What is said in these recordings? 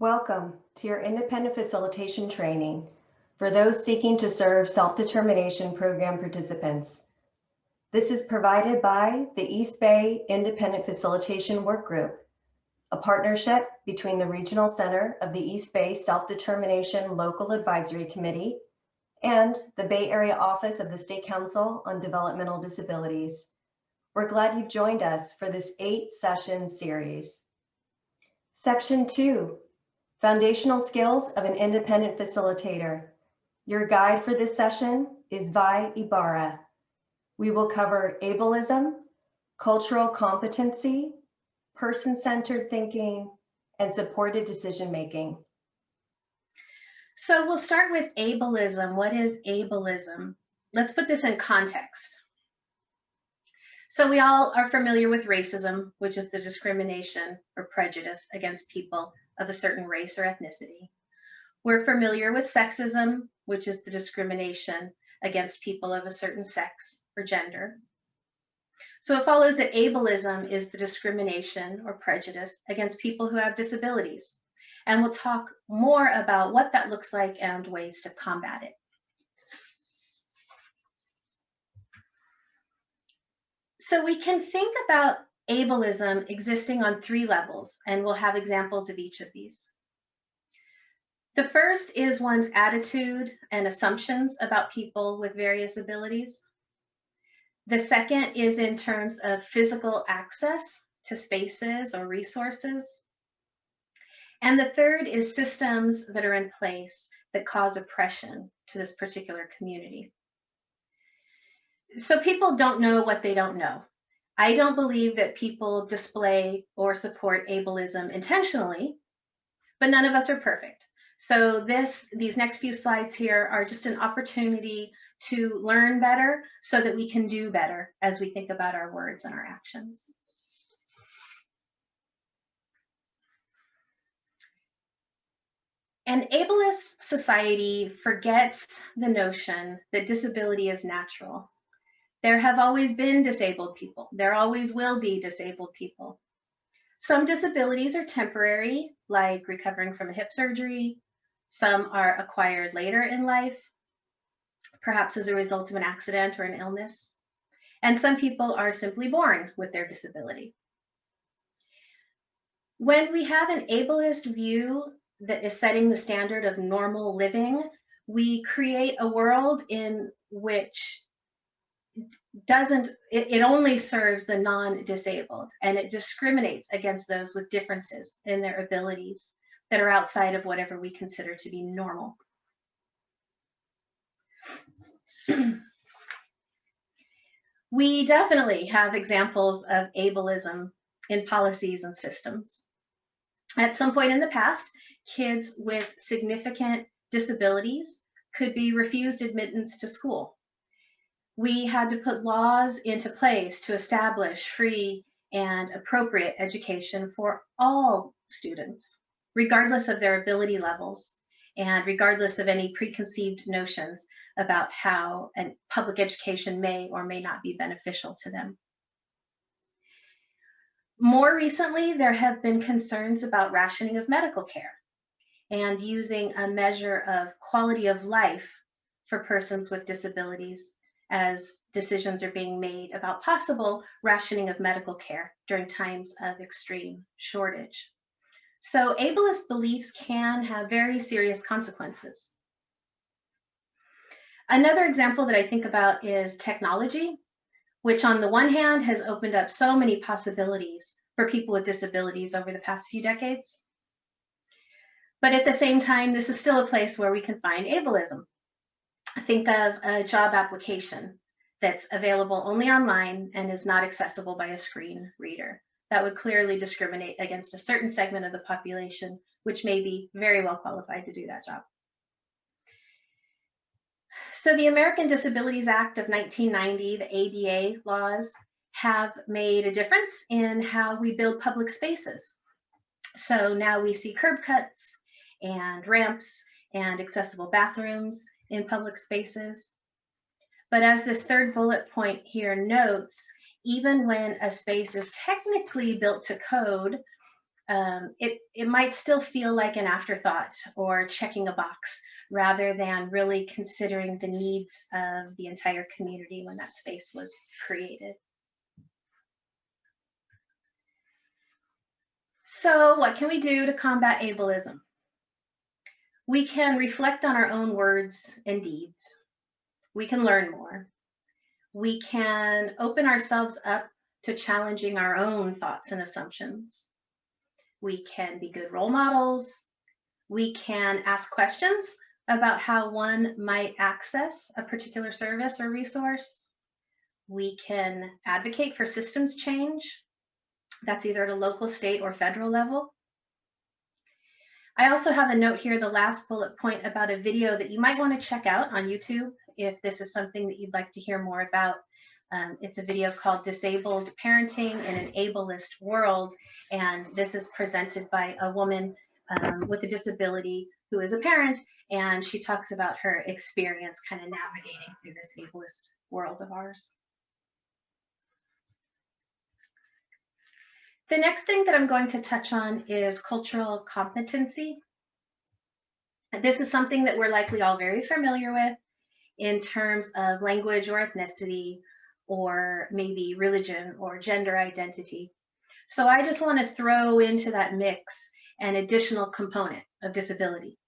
Welcome to your independent facilitation training for those seeking to serve self-determination program participants. This is provided by the East Bay Independent Facilitation Work Group, a partnership between the Regional Center of the East Bay Self-Determination Local Advisory Committee and the Bay Area Office of the State Council on Developmental Disabilities. We're glad you've joined us for this 8-session series. Section 2. Foundational Skills of an Independent Facilitator. Your guide for this session is Vi Ibarra. We will cover ableism, cultural competency, person-centered thinking, and supported decision-making. So we'll start with ableism. What is ableism? Let's put this in context. So we all are familiar with racism, which is the discrimination or prejudice against people of a certain race or ethnicity. We're familiar with sexism, which is the discrimination against people of a certain sex or gender. So it follows that ableism is the discrimination or prejudice against people who have disabilities. And we'll talk more about what that looks like and ways to combat it. So we can think about ableism existing on 3 levels, and we'll have examples of each of these. The first is one's attitude and assumptions about people with various abilities. The second is in terms of physical access to spaces or resources. And the third is systems that are in place that cause oppression to this particular community. So people don't know what they don't know. I don't believe that people display or support ableism intentionally, but none of us are perfect. So these next few slides here are just an opportunity to learn better so that we can do better as we think about our words and our actions. An ableist society forgets the notion that disability is natural. There have always been disabled people. There always will be disabled people. Some disabilities are temporary, like recovering from a hip surgery. Some are acquired later in life, perhaps as a result of an accident or an illness. And some people are simply born with their disability. When we have an ableist view that is setting the standard of normal living, we create a world in which it only serves the non-disabled, and it discriminates against those with differences in their abilities that are outside of whatever we consider to be normal. We definitely have examples of ableism in policies and systems. At some point in the past, kids with significant disabilities could be refused admittance to school. We had to put laws into place to establish free and appropriate education for all students, regardless of their ability levels and regardless of any preconceived notions about how public education may or may not be beneficial to them. More recently, there have been concerns about rationing of medical care and using a measure of quality of life for persons with disabilities as decisions are being made about possible rationing of medical care during times of extreme shortage. So ableist beliefs can have very serious consequences. Another example that I think about is technology, which on the one hand has opened up so many possibilities for people with disabilities over the past few decades. But at the same time, this is still a place where we can find ableism. Think of a job application that's available only online and is not accessible by a screen reader. That would clearly discriminate against a certain segment of the population, which may be very well qualified to do that job. So the American Disabilities Act of 1990, the ADA laws, have made a difference in how we build public spaces. So now we see curb cuts and ramps and accessible bathrooms in public spaces. But as this third bullet point here notes, even when a space is technically built to code, it might still feel like an afterthought or checking a box rather than really considering the needs of the entire community when that space was created. So what can we do to combat ableism? We can reflect on our own words and deeds. We can learn more. We can open ourselves up to challenging our own thoughts and assumptions. We can be good role models. We can ask questions about how one might access a particular service or resource. We can advocate for systems change. That's either at a local, state, or federal level. I also have a note here, the last bullet point, about a video that you might want to check out on YouTube if this is something that you'd like to hear more about. It's a video called Disabled Parenting in an Ableist World, and this is presented by a woman with a disability who is a parent, and she talks about her experience kind of navigating through this ableist world of ours. The next thing that I'm going to touch on is cultural competency. This is something that we're likely all very familiar with in terms of language or ethnicity, or maybe religion or gender identity. So I just want to throw into that mix an additional component of disability.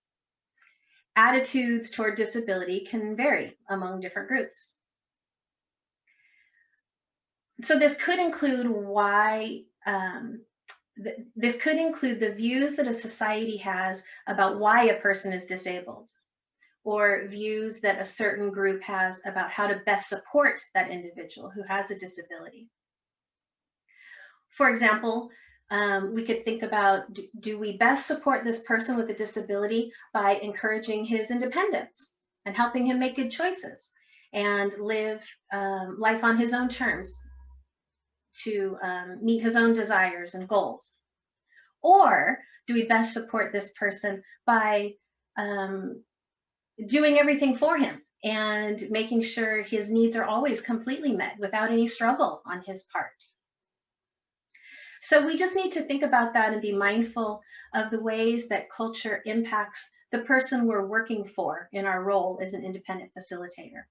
Attitudes toward disability can vary among different groups. So this could include this could include the views that a society has about why a person is disabled, or views that a certain group has about how to best support that individual who has a disability. For example, we could think about, do we best support this person with a disability by encouraging his independence and helping him make good choices and live life on his own terms to meet his own desires and goals? Or do we best support this person by doing everything for him and making sure his needs are always completely met without any struggle on his part? So we just need to think about that and be mindful of the ways that culture impacts the person we're working for in our role as an independent facilitator.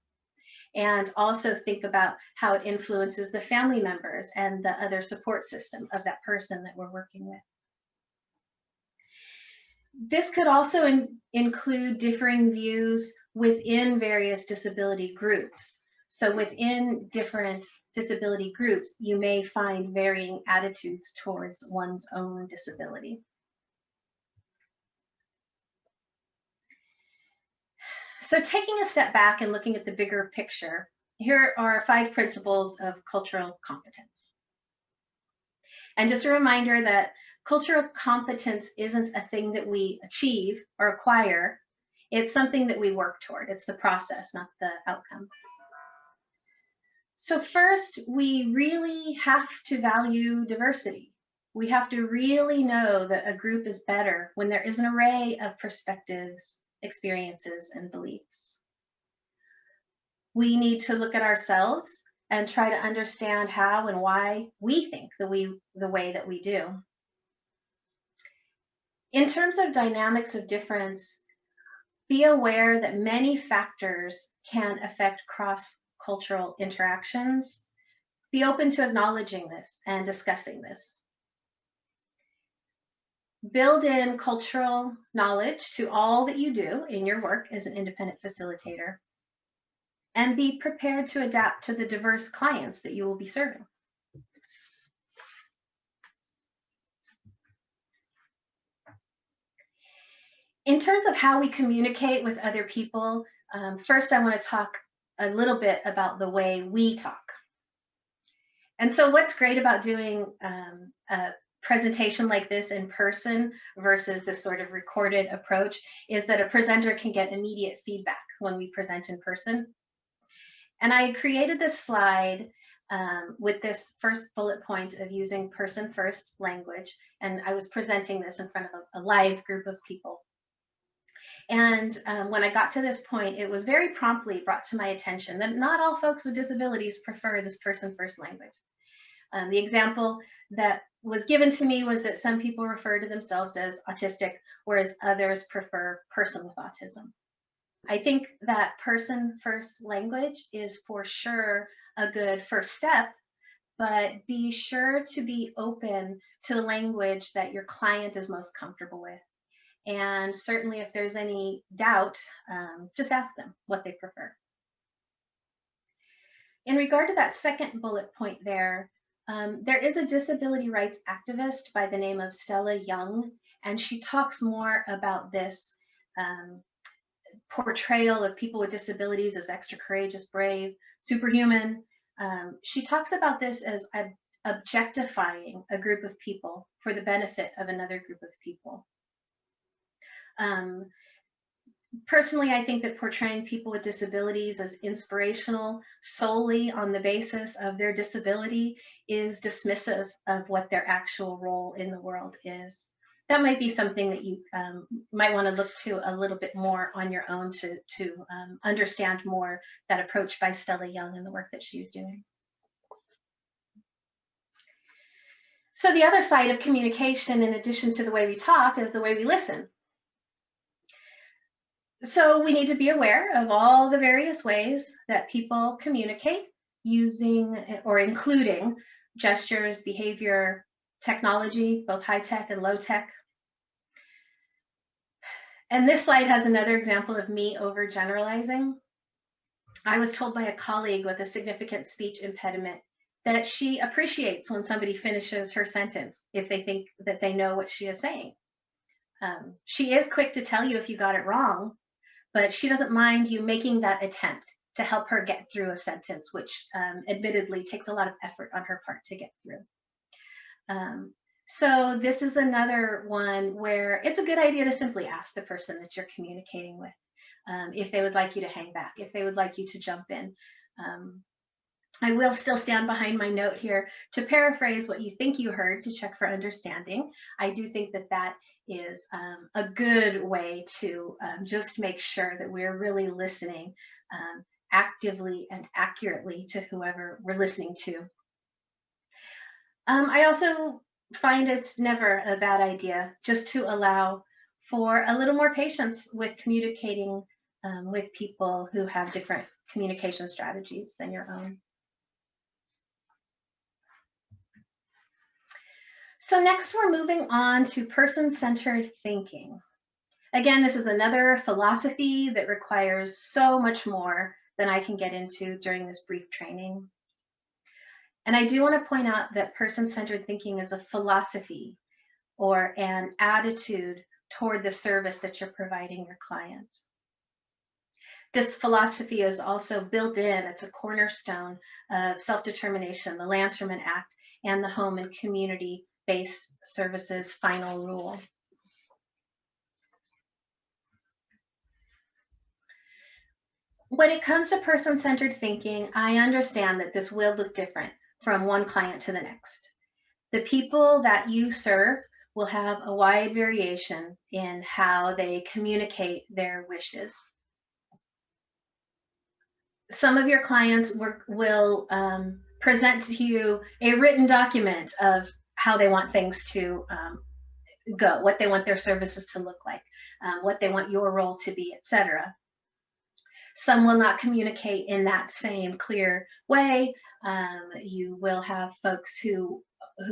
And also think about how it influences the family members and the other support system of that person that we're working with. This could also include differing views within various disability groups. So within different disability groups, you may find varying attitudes towards one's own disability. So taking a step back and looking at the bigger picture, here are 5 principles of cultural competence. And just a reminder that cultural competence isn't a thing that we achieve or acquire. It's something that we work toward. It's the process, not the outcome. So first, we really have to value diversity. We have to really know that a group is better when there is an array of perspectives, experiences, and beliefs. We need to look at ourselves and try to understand how and why we think the way that we do. In terms of dynamics of difference, be aware that many factors can affect cross-cultural interactions. Be open to acknowledging this and discussing this. Build in cultural knowledge to all that you do in your work as an independent facilitator, and be prepared to adapt to the diverse clients that you will be serving. In terms of how we communicate with other people, first I want to talk a little bit about the way we talk. And so what's great about doing a presentation like this in person versus this sort of recorded approach is that a presenter can get immediate feedback when we present in person. And I created this slide with this first bullet point of using person-first language, and I was presenting this in front of a live group of people. And when I got to this point, it was very promptly brought to my attention that not all folks with disabilities prefer this person-first language. The example that was given to me was that some people refer to themselves as autistic, whereas others prefer person with autism. I think that person-first language is for sure a good first step, but be sure to be open to the language that your client is most comfortable with. And certainly if there's any doubt, just ask them what they prefer. In regard to that second bullet point there is a disability rights activist by the name of Stella Young, and she talks more about this portrayal of people with disabilities as extra courageous, brave, superhuman. She talks about this as objectifying a group of people for the benefit of another group of people. Personally, I think that portraying people with disabilities as inspirational solely on the basis of their disability is dismissive of what their actual role in the world is. That might be something that you might want to look to a little bit more on your own to understand more that approach by Stella Young and the work that she's doing. So the other side of communication, in addition to the way we talk, is the way we listen. So we need to be aware of all the various ways that people communicate using or including gestures, behavior, technology, both high-tech and low-tech. And this slide has another example of me overgeneralizing. I was told by a colleague with a significant speech impediment that she appreciates when somebody finishes her sentence if they think that they know what she is saying. She is quick to tell you if you got it wrong, but she doesn't mind you making that attempt to help her get through a sentence, which admittedly takes a lot of effort on her part to get through. So this is another one where it's a good idea to simply ask the person that you're communicating with if they would like you to hang back, if they would like you to jump in. I will still stand behind my note here to paraphrase what you think you heard to check for understanding. I do think that that is a good way to just make sure that we're really listening actively and accurately to whoever we're listening to. I also find it's never a bad idea just to allow for a little more patience with communicating with people who have different communication strategies than your own. So next we're moving on to person-centered thinking. Again, this is another philosophy that requires so much more than I can get into during this brief training. And I do want to point out that person-centered thinking is a philosophy or an attitude toward the service that you're providing your client. This philosophy is also built in, it's a cornerstone of self-determination, the Lanterman Act, and the Home and Community-Based Services Final Rule. When it comes to person-centered thinking, I understand that this will look different from one client to the next. The people that you serve will have a wide variation in how they communicate their wishes. Some of your clients will present to you a written document of how they want things to go, what they want their services to look like, what they want your role to be, etc. Some will not communicate in that same clear way. You will have folks who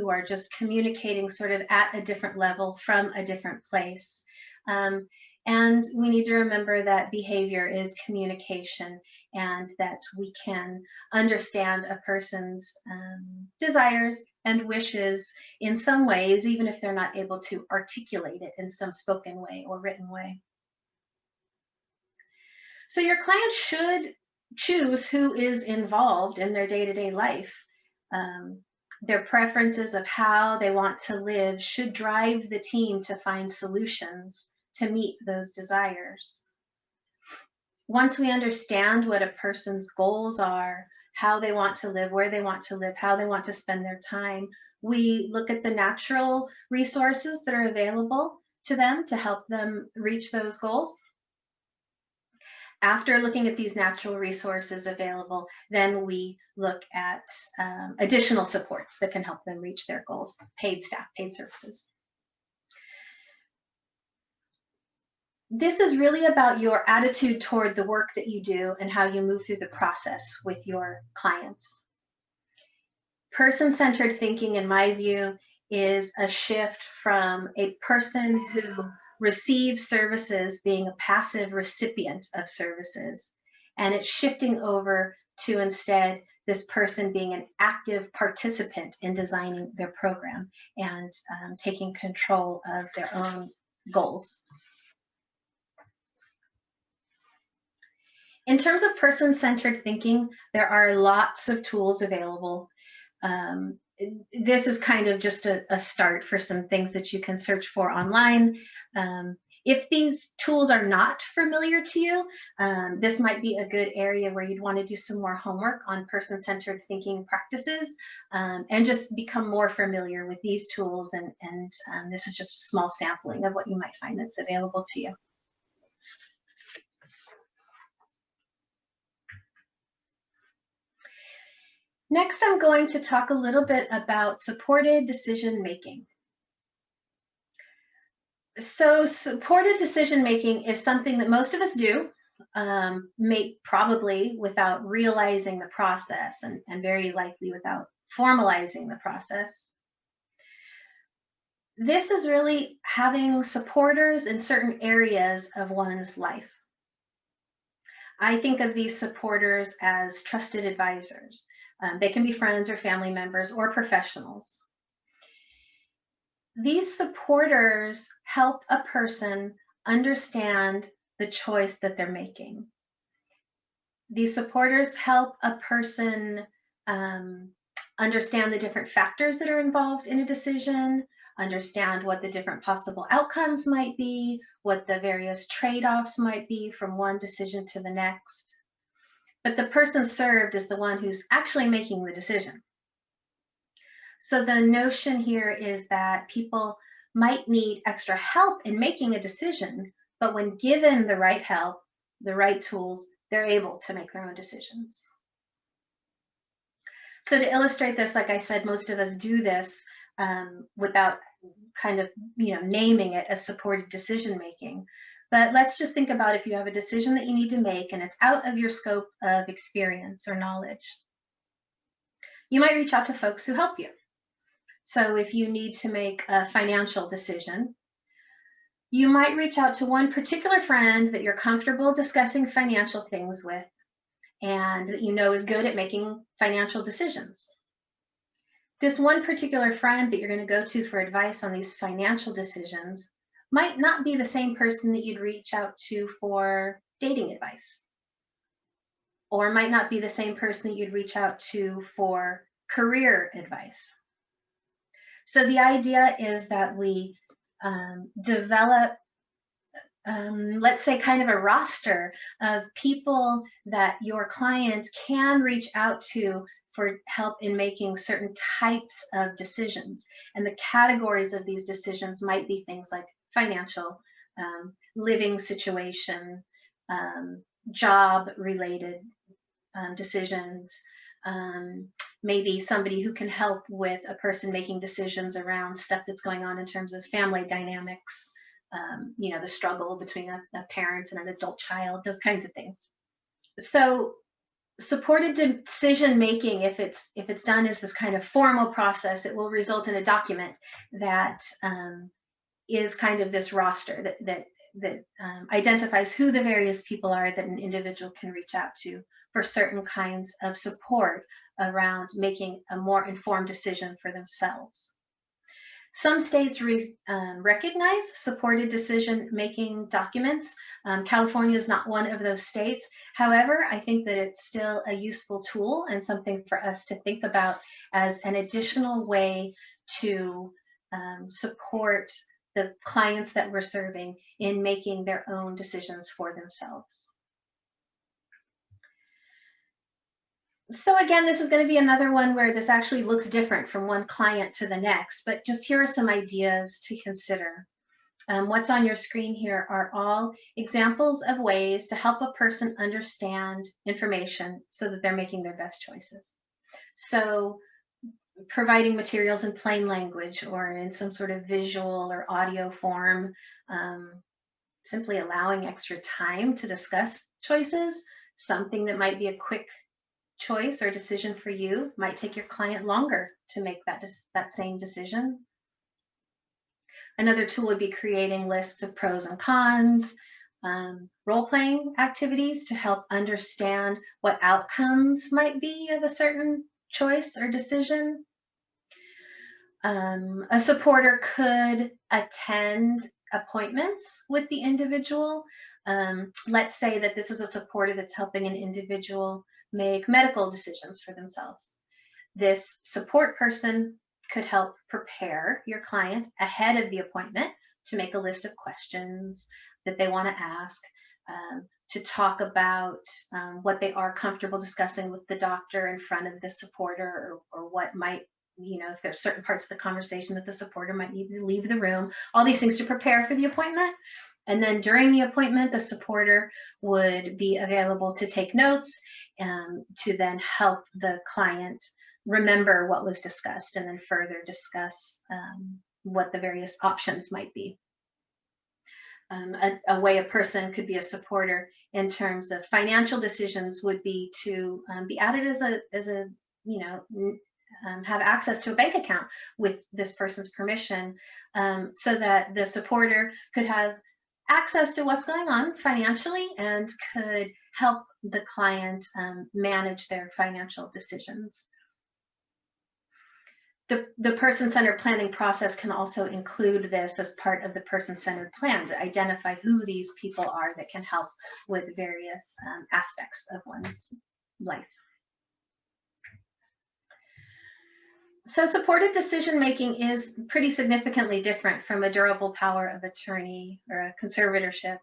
are just communicating sort of at a different level from a different place. And we need to remember that behavior is communication and that we can understand a person's desires and wishes in some ways, even if they're not able to articulate it in some spoken way or written way. So your client should choose who is involved in their day-to-day life. Their preferences of how they want to live should drive the team to find solutions to meet those desires. Once we understand what a person's goals are, how they want to live, where they want to live, how they want to spend their time, we look at the natural resources that are available to them to help them reach those goals. After looking at these natural resources available, then we look at additional supports that can help them reach their goals, paid staff, paid services. This is really about your attitude toward the work that you do and how you move through the process with your clients. Person-centered thinking, in my view, is a shift from a person who receives services being a passive recipient of services, and it's shifting over to instead this person being an active participant in designing their program and taking control of their own goals. In terms of person-centered thinking, there are lots of tools available. This is kind of just a start for some things that you can search for online. If these tools are not familiar to you, this might be a good area where you'd want to do some more homework on person-centered thinking practices and just become more familiar with these tools. And this is just a small sampling of what you might find that's available to you. Next, I'm going to talk a little bit about supported decision-making. So supported decision-making is something that most of us do, probably without realizing the process and very likely without formalizing the process. This is really having supporters in certain areas of one's life. I think of these supporters as trusted advisors. They can be friends or family members or professionals. These supporters help a person understand the choice that they're making. These supporters help a person understand the different factors that are involved in a decision, understand what the different possible outcomes might be, what the various trade-offs might be from one decision to the next. But the person served is the one who's actually making the decision. So the notion here is that people might need extra help in making a decision, but when given the right help, the right tools, they're able to make their own decisions. So to illustrate this, like I said, most of us do this without kind of, naming it as supported decision-making. But let's just think about if you have a decision that you need to make and it's out of your scope of experience or knowledge. You might reach out to folks who help you. So if you need to make a financial decision, you might reach out to one particular friend that you're comfortable discussing financial things with and that you know is good at making financial decisions. This one particular friend that you're going to go to for advice on these financial decisions might not be the same person that you'd reach out to for dating advice, or might not be the same person that you'd reach out to for career advice. So the idea is that we develop, let's say, kind of a roster of people that your client can reach out to for help in making certain types of decisions. And the categories of these decisions might be things like financial, living situation, job-related decisions, maybe somebody who can help with a person making decisions around stuff that's going on in terms of family dynamics, the struggle between a parent and an adult child, those kinds of things. So supported decision-making, if it's done as this kind of formal process, it will result in a document that is kind of this roster that identifies who the various people are that an individual can reach out to for certain kinds of support around making a more informed decision for themselves. Some states recognize supported decision-making documents. California is not one of those states. However, I think that it's still a useful tool and something for us to think about as an additional way to support the clients that we're serving in making their own decisions for themselves. So again, this is going to be another one where this actually looks different from one client to the next, but just here are some ideas to consider. What's on your screen here are all examples of ways to help a person understand information so that they're making their best choices. So providing materials in plain language or in some sort of visual or audio form, simply allowing extra time to discuss choices. Something that might be a quick choice or decision for you might take your client longer to make that same decision. Another tool would be creating lists of pros and cons, role-playing activities to help understand what outcomes might be of a certain choice or decision. A supporter could attend appointments with the individual. Let's say that this is a supporter that's helping an individual make medical decisions for themselves. This support person could help prepare your client ahead of the appointment to make a list of questions that they want to ask, to talk about what they are comfortable discussing with the doctor in front of the supporter, or what might, if there's certain parts of the conversation that the supporter might need to leave the room, all these things to prepare for the appointment. And then during the appointment, the supporter would be available to take notes to then help the client remember what was discussed and then further discuss what the various options might be. A way a person could be a supporter in terms of financial decisions would be to be added as a have access to a bank account with this person's permission, so that the supporter could have access to what's going on financially and could help the client manage their financial decisions. The person-centered planning process can also include this as part of the person-centered plan to identify who these people are that can help with various aspects of one's life. So supported decision-making is pretty significantly different from a durable power of attorney or a conservatorship.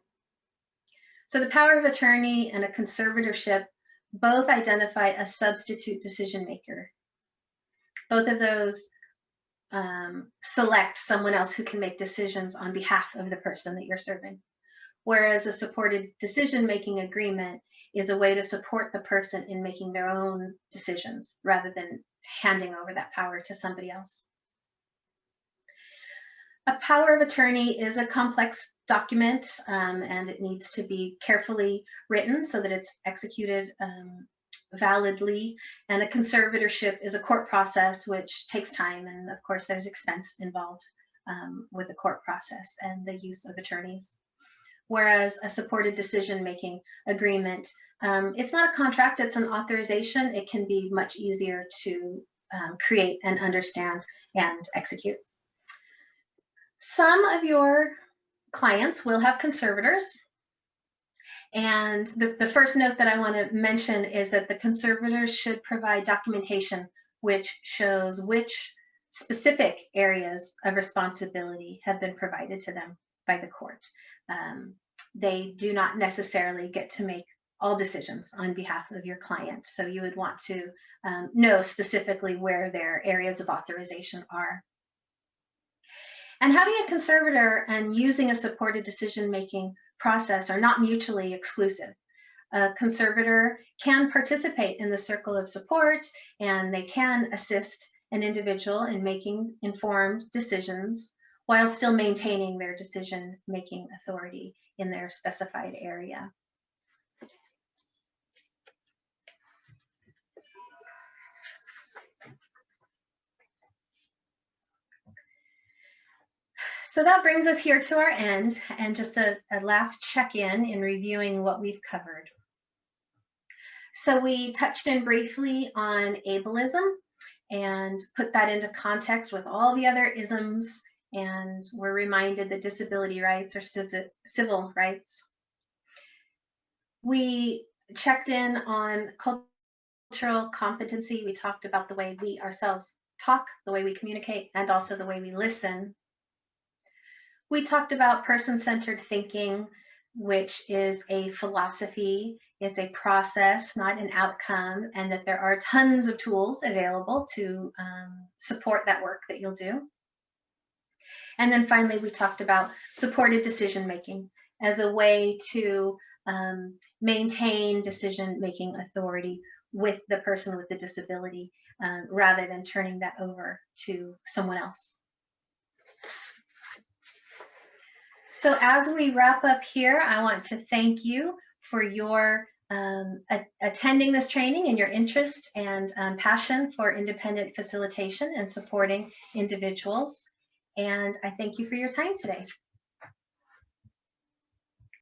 So the power of attorney and a conservatorship both identify a substitute decision maker. Both of those select someone else who can make decisions on behalf of the person that you're serving. Whereas a supported decision-making agreement is a way to support the person in making their own decisions rather than handing over that power to somebody else. A power of attorney is a complex document, and it needs to be carefully written so that it's executed validly. And a conservatorship is a court process which takes time, and of course there's expense involved with the court process and the use of attorneys. Whereas a supported decision-making agreement, it's not a contract, it's an authorization. It can be much easier to create and understand and execute. Some of your clients will have conservators. And the first note that I want to mention is that the conservators should provide documentation which shows which specific areas of responsibility have been provided to them by the court. They do not necessarily get to make all decisions on behalf of your client. So you would want to know specifically where their areas of authorization are. And having a conservator and using a supported decision-making process are not mutually exclusive. A conservator can participate in the circle of support, and they can assist an individual in making informed decisions while still maintaining their decision-making authority in their specified area. So that brings us here to our end, and just a last check-in in reviewing what we've covered. So we touched in briefly on ableism and put that into context with all the other isms, and we're reminded that disability rights are civil rights. We checked in on cultural competency. We talked about the way we ourselves talk, the way we communicate, and also the way we listen. We talked about person-centered thinking, which is a philosophy. It's a process, not an outcome, and that there are tons of tools available to support that work that you'll do. And then finally, we talked about supported decision-making as a way to maintain decision-making authority with the person with the disability, rather than turning that over to someone else. So as we wrap up here, I want to thank you for your attending this training and your interest and passion for independent facilitation and supporting individuals. And I thank you for your time today.